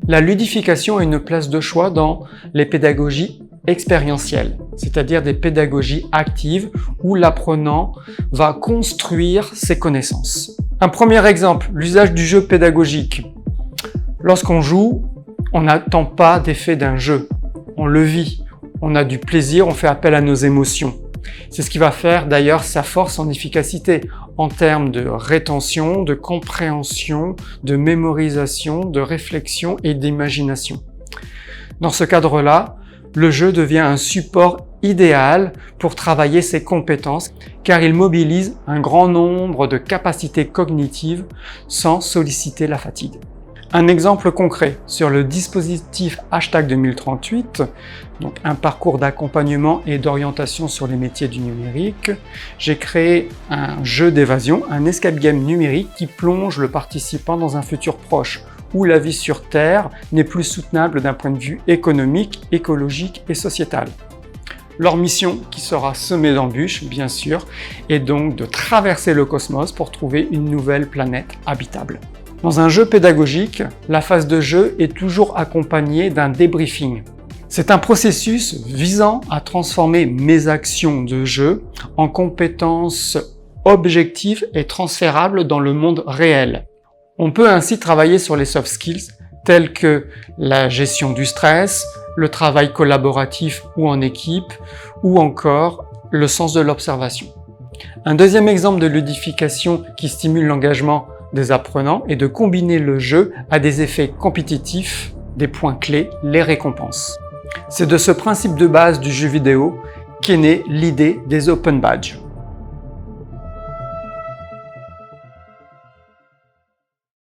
La ludification a une place de choix dans les pédagogies expérientielles, c'est-à-dire des pédagogies actives où l'apprenant va construire ses connaissances. Un premier exemple, l'usage du jeu pédagogique. Lorsqu'on joue, on n'attend pas d'effet d'un jeu, on le vit, on a du plaisir, on fait appel à nos émotions. C'est ce qui va faire d'ailleurs sa force en efficacité, en termes de rétention, de compréhension, de mémorisation, de réflexion et d'imagination. Dans ce cadre-là, le jeu devient un support idéal pour travailler ses compétences car il mobilise un grand nombre de capacités cognitives sans solliciter la fatigue. Un exemple concret sur le dispositif #2038, donc un parcours d'accompagnement et d'orientation sur les métiers du numérique, j'ai créé un jeu d'évasion, un escape game numérique qui plonge le participant dans un futur proche où la vie sur Terre n'est plus soutenable d'un point de vue économique, écologique et sociétal. Leur mission, qui sera semée d'embûches bien sûr, est donc de traverser le cosmos pour trouver une nouvelle planète habitable. Dans un jeu pédagogique, la phase de jeu est toujours accompagnée d'un débriefing. C'est un processus visant à transformer mes actions de jeu en compétences objectives et transférables dans le monde réel. On peut ainsi travailler sur les soft skills tels que la gestion du stress, le travail collaboratif ou en équipe, ou encore le sens de l'observation. Un deuxième exemple de ludification qui stimule l'engagement des apprenants est de combiner le jeu à des effets compétitifs, des points clés, les récompenses. C'est de ce principe de base du jeu vidéo qu'est née l'idée des Open Badges.